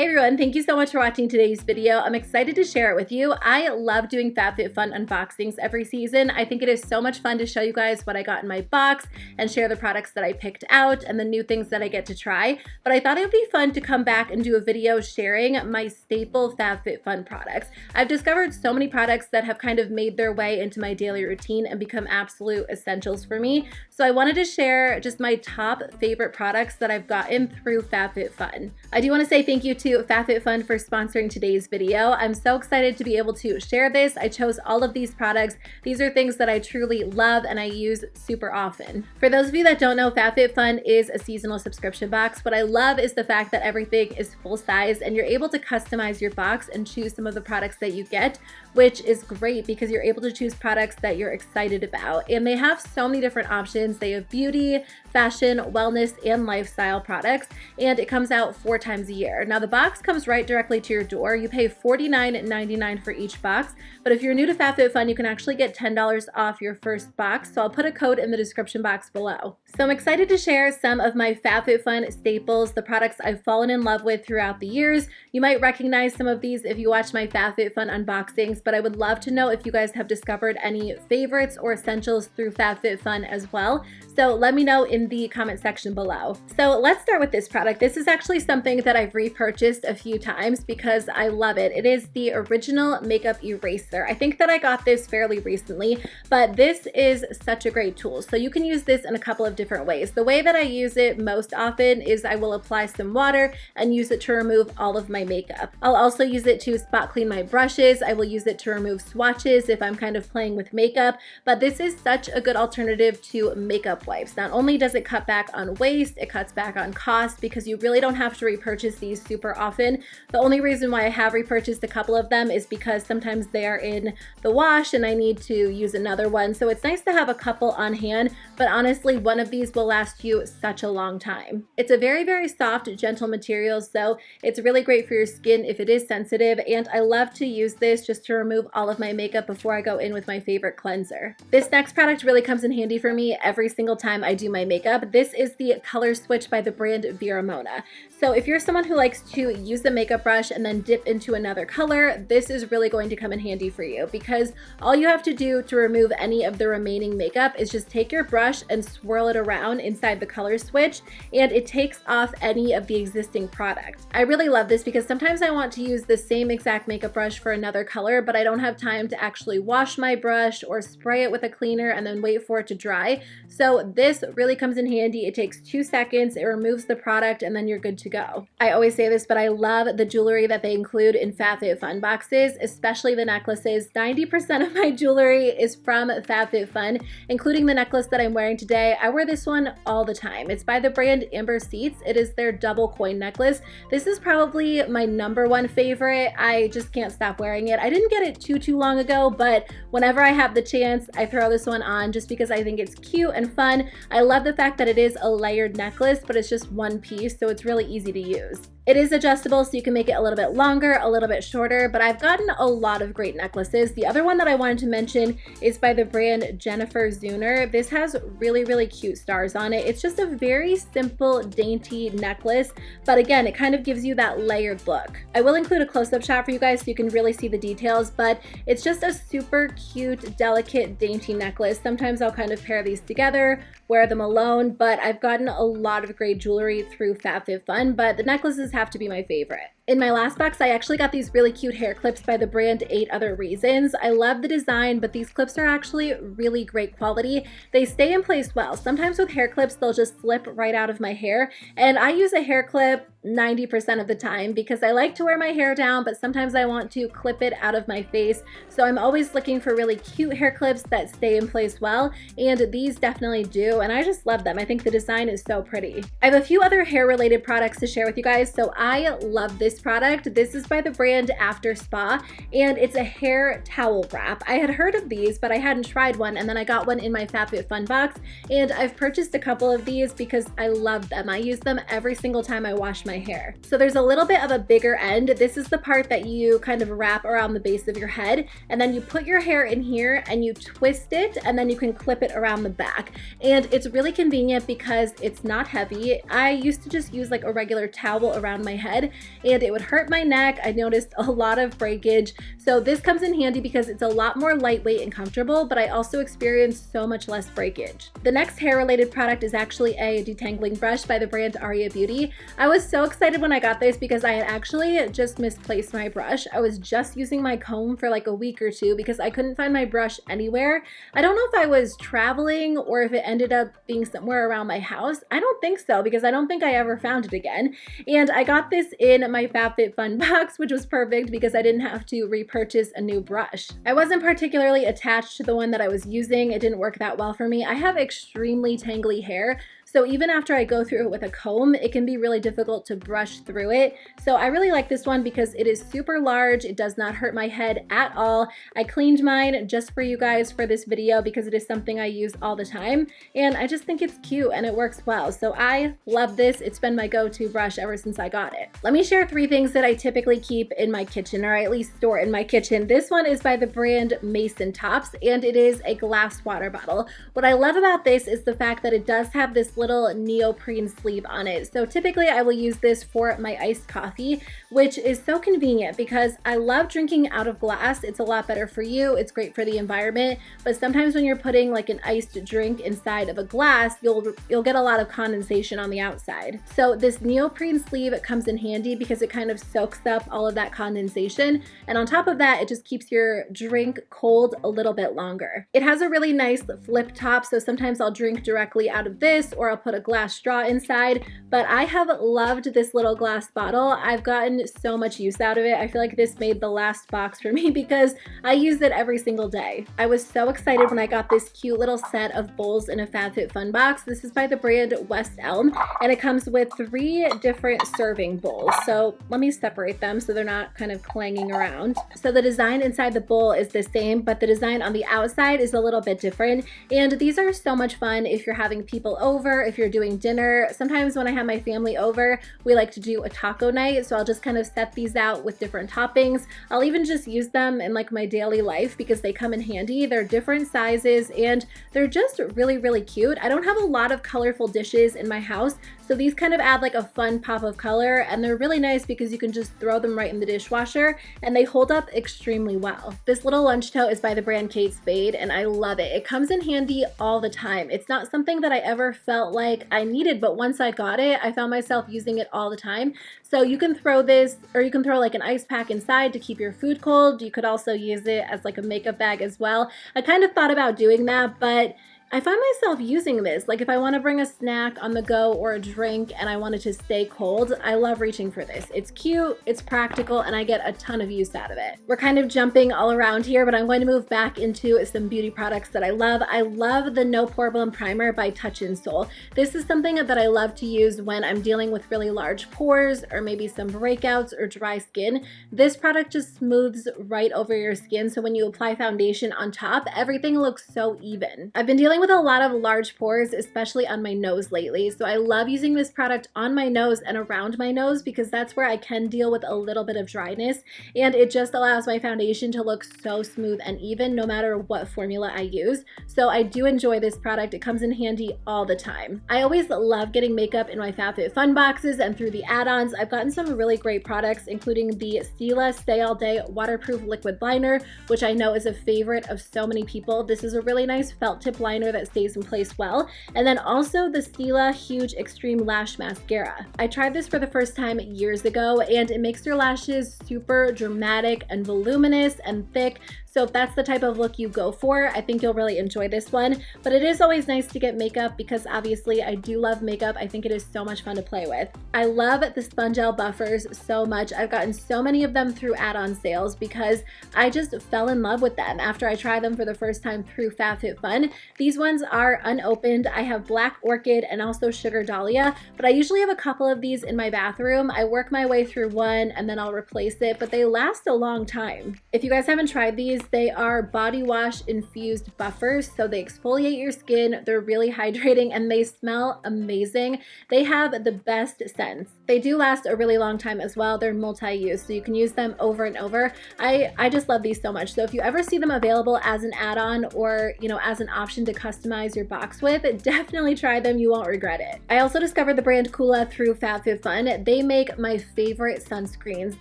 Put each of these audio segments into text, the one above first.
Hey everyone, thank you so much for watching today's video. I'm excited to share it with you. I love doing FabFitFun unboxings every season. I think it is so much fun to show you guys what I got in my box and share the products that I picked out and the new things that I get to try. But I thought it would be fun to come back and do a video sharing my staple FabFitFun products. I've discovered so many products that have kind of made their way into my daily routine and become absolute essentials for me. So I wanted to share just my top favorite products that I've gotten through FabFitFun. I do want to say thank you to FabFitFun for sponsoring today's video. I'm so excited to be able to share this. I chose all of these products. These are things that I truly love and I use super often. For those of you that don't know, FabFitFun is a seasonal subscription box. What I love is the fact that everything is full size and you're able to customize your box and choose some of the products that you get, which is great because you're able to choose products that you're excited about. And they have so many different options. They have beauty, fashion, wellness, and lifestyle products, and it comes out 4 times a year. Now the box comes right directly to your door. You pay $49.99 for each box, but if you're new to FabFitFun, you can actually get $10 off your first box, so I'll put a code in the description box below. So I'm excited to share some of my FabFitFun staples, the products I've fallen in love with throughout the years. You might recognize some of these if you watch my FabFitFun unboxings, but I would love to know if you guys have discovered any favorites or essentials through FabFitFun as well. So let me know in the comment section below. So let's start with this product. This is actually something that I've repurchased a few times because I love it. It is the original makeup eraser. I think that I got this fairly recently, but this is such a great tool. So you can use this in a couple of different ways. The way that I use it most often is I will apply some water and use it to remove all of my makeup. I'll also use it to spot clean my brushes. I will use it to remove swatches if I'm kind of playing with makeup, but this is such a good alternative to makeup wipes. Not only does it cut back on waste, it cuts back on cost because you really don't have to repurchase these super often. The only reason why I have repurchased a couple of them is because sometimes they are in the wash and I need to use another one. So it's nice to have a couple on hand, but honestly, one of these will last you such a long time. It's a very, very soft, gentle material, so it's really great for your skin if it is sensitive, and I love to use this just to remove all of my makeup before I go in with my favorite cleanser. This next product really comes in handy for me every single time I do my makeup. This is the Color Switch by the brand Vera Mona. So if you're someone who likes to use the makeup brush and then dip into another color, this is really going to come in handy for you because all you have to do to remove any of the remaining makeup is just take your brush and swirl it around inside the color switch, and it takes off any of the existing product. I really love this because sometimes I want to use the same exact makeup brush for another color, but I don't have time to actually wash my brush or spray it with a cleaner and then wait for it to dry. So this really comes in handy. It takes 2 seconds, it removes the product, and then you're good to go. I always say this, but I love the jewelry that they include in FabFitFun boxes, especially the necklaces. 90% of my jewelry is from FabFitFun, including the necklace that I'm wearing today. I wear this one all the time. It's by the brand Amber Seats. It is their double coin necklace. This is probably my #1 favorite. I just can't stop wearing it. I didn't get it too long ago, but whenever I have the chance, I throw this one on just because I think it's cute and fun. I love the fact that it is a layered necklace, but it's just one piece, so it's really easy to use. It is adjustable, so you can make it a little bit longer, a little bit shorter, but I've gotten a lot of great necklaces. The other one that I wanted to mention is by the brand Jennifer Zuner. This has really, really cute stars on it. It's just a very simple, dainty necklace, but again, it kind of gives you that layered look. I will include a close-up shot for you guys so you can really see the details, but it's just a super cute, delicate, dainty necklace. Sometimes I'll kind of pair these together, wear them alone, but I've gotten a lot of great jewelry through FabFitFun, but the necklaces have to be my favorite. In my last box, I actually got these really cute hair clips by the brand 8 Other Reasons. I love the design, but these clips are actually really great quality. They stay in place well. Sometimes with hair clips, they'll just slip right out of my hair, and I use a hair clip 90% of the time because I like to wear my hair down, but sometimes I want to clip it out of my face. So I'm always looking for really cute hair clips that stay in place well, and these definitely do, and I just love them. I think the design is so pretty. I have a few other hair related products to share with you guys. So I love this product. This is by the brand After Spa, and it's a hair towel wrap. I had heard of these, but I hadn't tried one, and then I got one in my FabFitFun box, and I've purchased a couple of these because I love them. I use them every single time I wash my hair. So there's a little bit of a bigger end. This is the part that you kind of wrap around the base of your head, and then you put your hair in here and you twist it, and then you can clip it around the back. And it's really convenient because it's not heavy. I used to just use like a regular towel around my head, and it it would hurt my neck. I noticed a lot of breakage. So this comes in handy because it's a lot more lightweight and comfortable, but I also experienced so much less breakage. The next hair related product is actually a detangling brush by the brand Aria Beauty. I was so excited when I got this because I had actually just misplaced my brush. I was just using my comb for like a week or two because I couldn't find my brush anywhere. I don't know if I was traveling or if it ended up being somewhere around my house. I don't think so because I don't think I ever found it again. And I got this in my FabFitFun box, which was perfect because I didn't have to repurchase a new brush. I wasn't particularly attached to the one that I was using. It didn't work that well for me. I have extremely tangly hair, so even after I go through it with a comb, it can be really difficult to brush through it. So I really like this one because it is super large. It does not hurt my head at all. I cleaned mine just for you guys for this video because it is something I use all the time. And I just think it's cute and it works well. So I love this. It's been my go-to brush ever since I got it. Let me share 3 things that I typically keep in my kitchen, or at least store in my kitchen. This one is by the brand Mason Tops, and it is a glass water bottle. What I love about this is the fact that it does have this little neoprene sleeve on it. So typically I will use this for my iced coffee, which is so convenient because I love drinking out of glass. It's a lot better for you. It's great for the environment, but sometimes when you're putting like an iced drink inside of a glass, you'll get a lot of condensation on the outside. So this neoprene sleeve, it comes in handy because it kind of soaks up all of that condensation. And on top of that, it just keeps your drink cold a little bit longer. It has a really nice flip top. So sometimes I'll drink directly out of this, or I'll put a glass straw inside, but I have loved this little glass bottle. I've gotten so much use out of it. I feel like this made the last box for me because I use it every single day. I was so excited when I got this cute little set of bowls in a FabFitFun box. This is by the brand West Elm, and it comes with 3 different serving bowls. So let me separate them so they're not kind of clanging around. So the design inside the bowl is the same, but the design on the outside is a little bit different. And these are so much fun if you're having people over, if you're doing dinner. Sometimes when I have my family over, we like to do a taco night, so I'll just kind of set these out with different toppings. I'll even just use them in like my daily life because they come in handy. They're different sizes and they're just really, really cute. I don't have a lot of colorful dishes in my house, so these kind of add like a fun pop of color, and they're really nice because you can just throw them right in the dishwasher and they hold up extremely well. This little lunch tote is by the brand Kate Spade, and I love it. It comes in handy all the time. It's not something that I ever felt like I needed, but once I got it, I found myself using it all the time. So you can throw this, or you can throw like an ice pack inside to keep your food cold. You could also use it as like a makeup bag as well. I kind of thought about doing that, but I find myself using this, like if I want to bring a snack on the go or a drink and I want it to stay cold, I love reaching for this. It's cute, it's practical, and I get a ton of use out of it. We're kind of jumping all around here, but I'm going to move back into some beauty products that I love. I love the No Pore Primer by Touch in Sol. This is something that I love to use when I'm dealing with really large pores or maybe some breakouts or dry skin. This product just smooths right over your skin, so when you apply foundation on top, everything looks so even. I've been dealing with a lot of large pores, especially on my nose lately, so I love using this product on my nose and around my nose because that's where I can deal with a little bit of dryness, and it just allows my foundation to look so smooth and even no matter what formula I use. So I do enjoy this product. It comes in handy all the time. I always love getting makeup in my FabFitFun boxes, and through the add-ons I've gotten some really great products, including the Stila Stay All Day Waterproof Liquid Liner, which I know is a favorite of so many people. This is a really nice felt tip liner that stays in place well. And then also the Stila Huge Extreme Lash Mascara. I tried this for the first time years ago, and it makes your lashes super dramatic and voluminous and thick. So if that's the type of look you go for, I think you'll really enjoy this one. But it is always nice to get makeup because obviously I do love makeup. I think it is so much fun to play with. I love the Sponge Gel buffers so much. I've gotten so many of them through add-on sales because I just fell in love with them after I tried them for the first time through FabFitFun. These ones are unopened. I have Black Orchid and also Sugar Dahlia, but I usually have a couple of these in my bathroom. I work my way through one and then I'll replace it, but they last a long time. If you guys haven't tried these, they are body wash infused buffers, so they exfoliate your skin, they're really hydrating, and they smell amazing. They have the best scents. They do last a really long time as well. They're multi-use, so you can use them over and over. I just love these so much. So if you ever see them available as an add-on or, you know, as an option to customize your box with, definitely try them. You won't regret it. I also discovered the brand Kula through FabFitFun. They make my favorite sunscreens.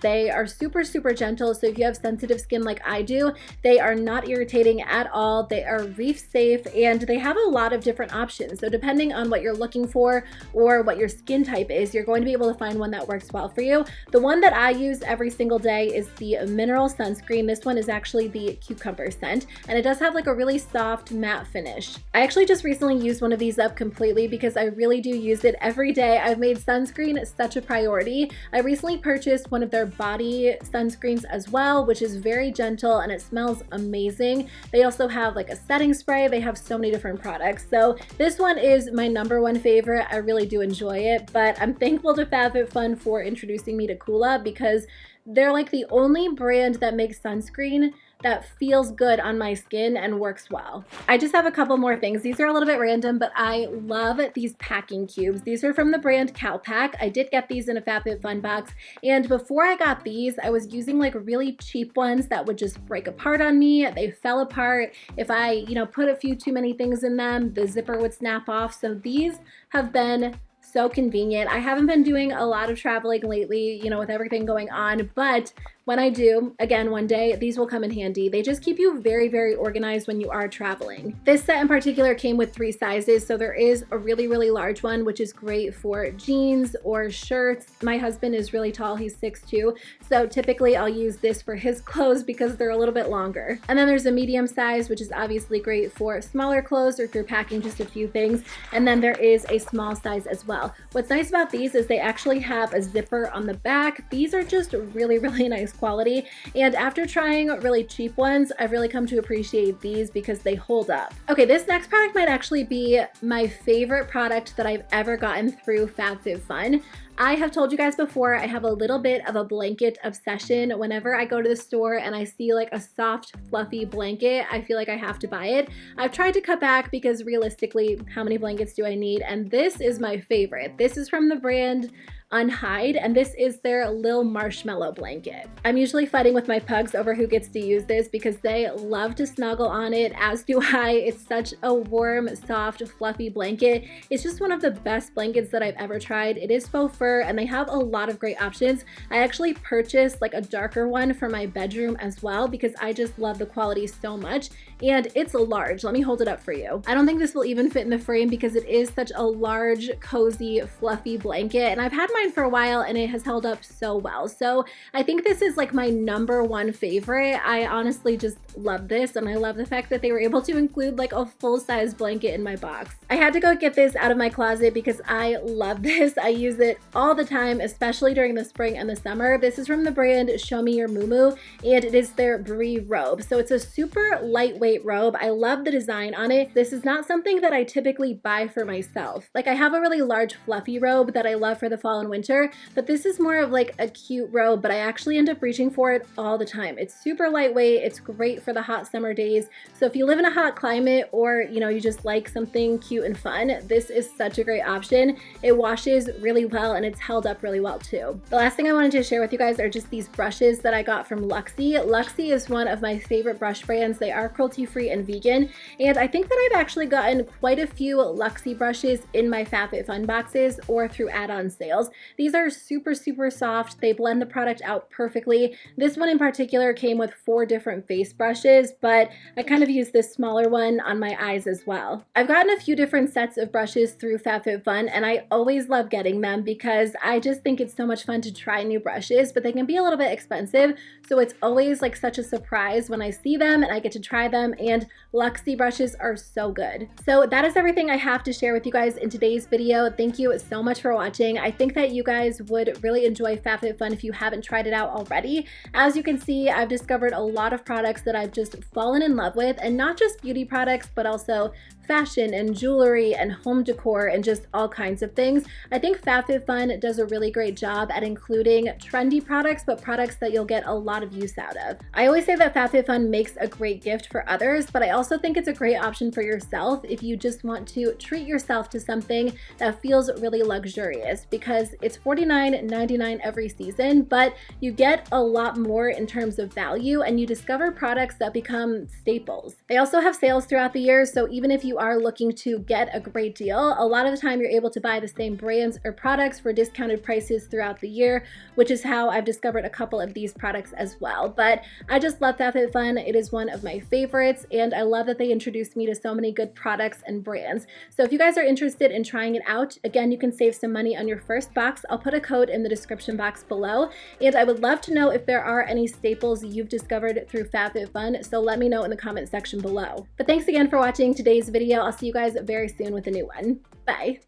They are super, super gentle. So if you have sensitive skin like I do, they are not irritating at all. They are reef safe and they have a lot of different options. So depending on what you're looking for or what your skin type is, you're going to be able to find one that works well for you. The one that I use every single day is the mineral sunscreen. This one is actually the cucumber scent, and it does have like a really soft matte finish. I actually just recently used one of these up completely because I really do use it every day. I've made sunscreen such a priority. I recently purchased one of their body sunscreens as well, which is very gentle and it smells amazing. They also have like a setting spray. They have so many different products. So this one is my #1 favorite. I really do enjoy it, but I'm thankful to FabFitFun for introducing me to Kula because they're like the only brand that makes sunscreen that feels good on my skin and works well. I just have a couple more things. These are a little bit random, but I love these packing cubes. These are from the brand Calpac. I did get these in a FabFitFun box, and before I got these, I was using like really cheap ones that would just break apart on me. They fell apart. If I, put a few too many things in them, the zipper would snap off. So these have been so convenient. I haven't been doing a lot of traveling lately, with everything going on, but when I do, again, one day, these will come in handy. They just keep you very, very organized when you are traveling. This set in particular came with 3 sizes, so there is a really, really large one, which is great for jeans or shirts. My husband is really tall, he's 6'2", so typically I'll use this for his clothes because they're a little bit longer. And then there's a medium size, which is obviously great for smaller clothes or if you're packing just a few things. And then there is a small size as well. What's nice about these is they actually have a zipper on the back. These are just really, really nice quality, and after trying really cheap ones, I've really come to appreciate these because they hold up. Okay, this next product might actually be my favorite product that I've ever gotten through FabFitFun. I have told you guys before, I have a little bit of a blanket obsession. Whenever I go to the store and I see like a soft, fluffy blanket, I feel like I have to buy it. I've tried to cut back because realistically, how many blankets do I need? And this is my favorite. This is from the brand Unhide, and this is their Lil Marshmallow blanket. I'm usually fighting with my pugs over who gets to use this because they love to snuggle on it, as do I. It's such a warm, soft, fluffy blanket. It's just one of the best blankets that I've ever tried. It is faux fur and they have a lot of great options. I actually purchased like a darker one for my bedroom as well because I just love the quality so much, and it's a large. Let me hold it up for you. I don't think this will even fit in the frame because it is such a large, cozy, fluffy blanket, and I've had mine for a while and it has held up so well. So I think this is like my #1 favorite. I honestly just love this, and I love the fact that they were able to include like a full-size blanket in my box. I had to go get this out of my closet because I love this. I use it all the time, especially during the spring and the summer. This is from the brand Show Me Your Muumuu, and it is their Brie robe. So it's a super lightweight robe. I love the design on it. This is not something that I typically buy for myself. Like I have a really large fluffy robe that I love for the fall and winter, but this is more of like a cute robe, but I actually end up reaching for it all the time. It's super lightweight. It's great for the hot summer days. So if you live in a hot climate or you just like something cute and fun, this is such a great option. It washes really well and it's held up really well too. The last thing I wanted to share with you guys are just these brushes that I got from Luxie. Luxie is one of my favorite brush brands. They are cruelty-free and vegan, and I think that I've actually gotten quite a few Luxie brushes in my FabFitFun boxes or through add-on sales. These are super, super soft. They blend the product out perfectly. This one in particular came with 4 different face brushes, but I kind of used this smaller one on my eyes as well. I've gotten a few different sets of brushes through FabFitFun, and I always love getting them because I just think it's so much fun to try new brushes, but they can be a little bit expensive. So it's always like such a surprise when I see them and I get to try them, and Luxie brushes are so good. So that is everything I have to share with you guys in today's video. Thank you so much for watching. I think that you guys would really enjoy FabFitFun if you haven't tried it out already. As you can see, I've discovered a lot of products that I've just fallen in love with, and not just beauty products, but also fashion and jewelry and home decor and just all kinds of things. I think FabFitFun does a really great job at including trendy products, but products that you'll get a lot of use out of. I always say that FabFitFun makes a great gift for others, but I also think it's a great option for yourself if you just want to treat yourself to something that feels really luxurious, because it's $49.99 every season, but you get a lot more in terms of value and you discover products that become staples. They also have sales throughout the year, so even if you are looking to get a great deal. A lot of the time you're able to buy the same brands or products for discounted prices throughout the year, which is how I've discovered a couple of these products as well. But I just love FabFitFun. It is one of my favorites, and I love that they introduced me to so many good products and brands. So if you guys are interested in trying it out, again, you can save some money on your first box. I'll put a code in the description box below, and I would love to know if there are any staples you've discovered through FabFitFun, so let me know in the comment section below. But thanks again for watching today's video. I'll see you guys very soon with a new one. Bye.